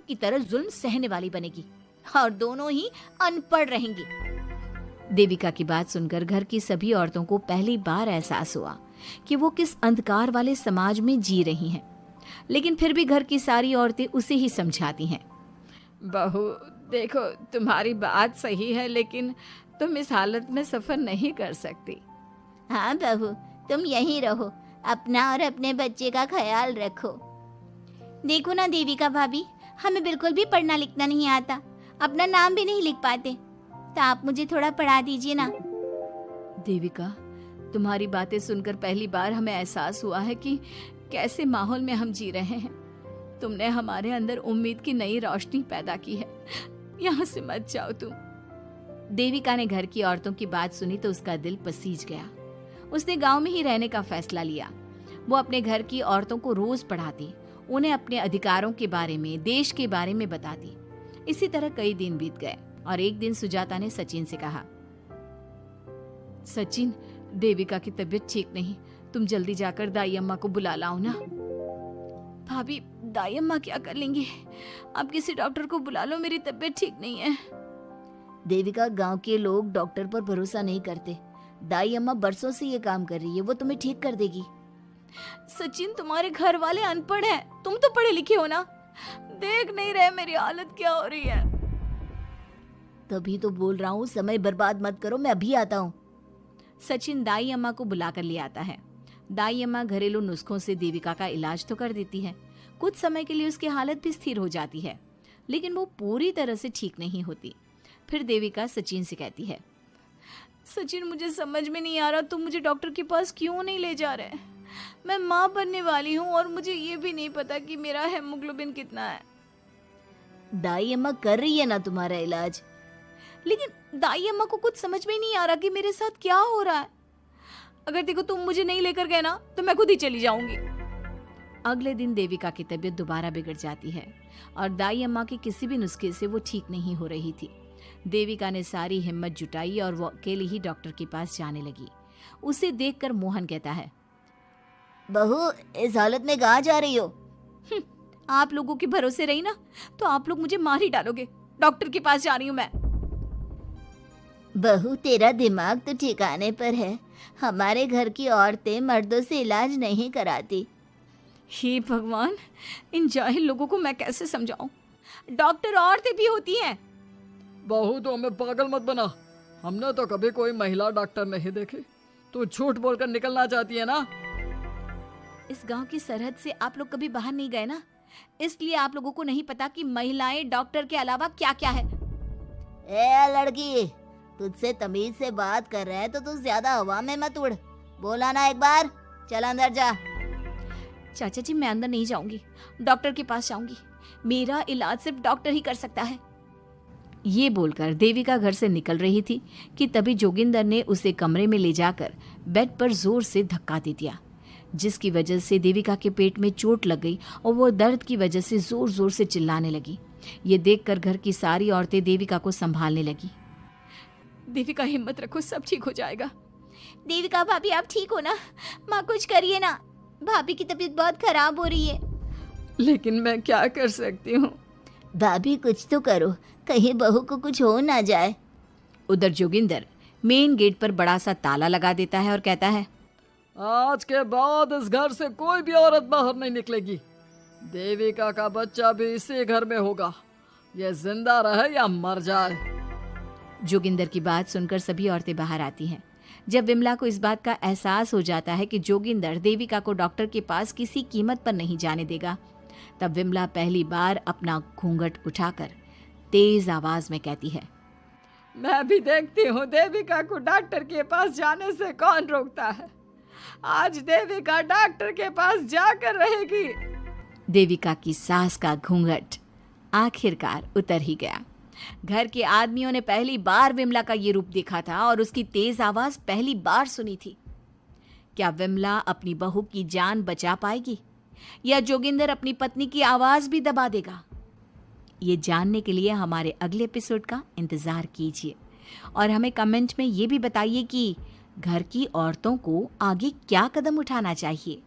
की तरह जुल्म सहने वाली बनेगी और दोनों ही अनपढ़ रहेंगी। देविका की बात सुनकर घर की सभी औरतों को पहली बार एहसास हुआ कि वो किस अंधकार वाले समाज में जी रही हैं। लेकिन फिर भी घर की सारी औरतें उसे ही समझाती हैं। बहू देखो, तुम्हारी बात सही है, लेकिन तुम इस हालत में सफर नहीं कर सकती। हाँ बहू, तुम यहीं रहो, अपना और अपने बच्चे का ख्याल रखो। देखो ना देविका भाभी, हमें बिल्कुल भी पढ़ना लिखना नहीं आता, अपना नाम भी नहीं लिख पाते, तो आप मुझे थोड़ा पढ़ा दीजिए ना। देविका, तुम्हारी बातें सुनकर पहली बार हमें एहसास हुआ है कि कैसे माहौल में हम जी रहे हैं। तुमने हमारे अंदर उम्मीद की नई रोशनी पैदा की है। यहाँ से मत जाओ तुम। देविका ने घर की औरतों की बात सुनी तो उसका दिल पसीज गया। उसने गांव में ही रहने का फैसला लिया। वो अपने घर की औरतों को रोज पढ़ाती, उन्हें अपने अधिकारों के बारे में, देश के बारे में बताती। इसी तरह कई दिन बीत गए और एक दिन सुजाता ने सचिन से कहा, सचिन, देविका की तबीयत ठीक नहीं, तुम जल्दी जाकर दाई अम्मा को बुला लाओ ना। भाभी, दाई अम्मा क्या कर लेंगी? आप किसी डॉक्टर को बुला लो, मेरी तबीयत ठीक नहीं है। देविका, गांव के लोग डॉक्टर पर भरोसा नहीं करते। दाई अम्मा बरसों से ये काम कर रही है, वो तुम्हें ठीक कर देगी। सचिन, तुम्हारे घर वाले अनपढ़ हैं, तुम तो पढ़े लिखे हो ना, देख नहीं रहे मेरी हालत क्या हो रही है। तभी तो बोल रहा हूँ, समय बर्बाद मत करो, मैं अभी आता हूँ। सचिन दाई अम्मा को बुलाकर ले आता है। दाई अम्मा घरेलू नुस्खों से देविका का इलाज तो कर देती है। कुछ समय के लिए उसकी हालत भी स्थिर हो जाती है, लेकिन वो पूरी तरह से ठीक नहीं होती। फिर देविका सचिन से कहती है, सचिन, मुझे समझ में नहीं आ रहा, तुम मुझे डॉक्टर के पास क्यों नहीं ले जा रहे? मैं माँ बनने वाली हूँ और मुझे ये भी नहीं पता कि मेरा हेमोग्लोबिन कितना है। दाई अम्मा कर रही है ना तुम्हारा इलाज। लेकिन दाई अम्मा को कुछ समझ में नहीं आ रहा कि मेरे साथ क्या हो रहा है। अगर देखो तुम मुझे नहीं लेकर गए ना, तो मैं खुद ही चली जाऊंगी। अगले दिन देविका की तबीयत दोबारा बिगड़ जाती है और दाई अम्मा के किसी भी नुस्खे से वो ठीक नहीं हो रही थी। देविका ने सारी हिम्मत जुटाई और वो अकेली ही डॉक्टर के पास जाने लगी। उसे देखकर मोहन कहता है, बहू, इस हालत में कहाँ जा रही हो? आप लोगों के भरोसे रही ना तो आप लोग मुझे मार ही डालोगे। डॉक्टर के पास जा रही हूँ मैं। बहू, तेरा दिमाग तो ठिकाने पर है। हमारे घर की औरतें मर्दों से इलाज नहीं कराती। हे भगवान, इन जाहिल लोगों को मैं कैसे समझाऊं? डॉक्टर औरतें भी होती हैं। बहू, तो हमें पागल मत बना, हमने तो कभी कोई महिला डॉक्टर नहीं देखी। तू झूठ बोलकर निकलना चाहती है ना? इस गांव की सरहद से आप लोग कभी बाहर नहीं गए ना, इसलिए आप लोगों को नहीं पता कि महिलाएं डॉक्टर के अलावा क्या क्या है। ए लड़की, तुझसे तमीज से बात कर रहे हैं तो तू ज्यादा हवा में मत उड़। बोला ना एक बार, चल अंदर जा। चाचा जी, मैं अंदर नहीं जाऊंगी, डॉक्टर के पास जाऊंगी। मेरा इलाज सिर्फ डॉक्टर ही कर सकता है। ये बोलकर देविका घर से निकल रही थी कि तभी जोगिंदर ने उसे कमरे में ले जाकर बेड पर जोर से धक्का दे दिया, जिसकी वजह से देविका के पेट में चोट लग गई और वो दर्द की वजह से जोर जोर से चिल्लाने लगी। ये देखकर घर की सारी औरतें देविका को संभालने लगी। देविका, हिम्मत रखो, सब ठीक हो जाएगा। देविका भाभी, आप ठीक हो ना? माँ, कुछ करिए ना, भाभी की तबीयत बहुत खराब हो रही है। लेकिन मैं क्या कर सकती हूँ? भाभी, कुछ तो करो, कहीं बहू को कुछ हो ना जाए। उधर जोगिंदर मेन गेट पर बड़ा सा ताला लगा देता है और कहता है, आज के बाद इस घर से कोई भी औरत बाहर नहीं निकलेगी। देविका का बच्चा भी इसी घर में होगा, ये जिंदा रहे या मर जाए। जोगिंदर की बात सुनकर सभी औरतें बाहर आती हैं। जब विमला को इस बात का एहसास हो जाता है कि जोगिंदर देविका को डॉक्टर के पास किसी कीमत पर नहीं जाने देगा, तब विमला पहली बार अपना घूंघट उठाकर तेज आवाज में कहती है, मैं भी देखती हूँ देविका को डॉक्टर के पास जाने से कौन रोकता है। आज देविका डॉक्टर के पास जाकर रहेगी। देविका की सास का घूंघट आखिरकार उतर ही गया। घर के आदमियों ने पहली बार विमला का ये रूप देखा था और उसकी तेज आवाज पहली बार सुनी थी। क्या विमला अपनी बहू की जान बचा पाएगी या जोगिंदर अपनी पत्नी की आवाज भी दबा देगा? ये जानने के लिए हमारे अगले एपिसोड का इंतजार कीजिए और हमें कमेंट में ये भी बताइए कि घर की औरतों को आगे क्या कदम उठाना चाहिए।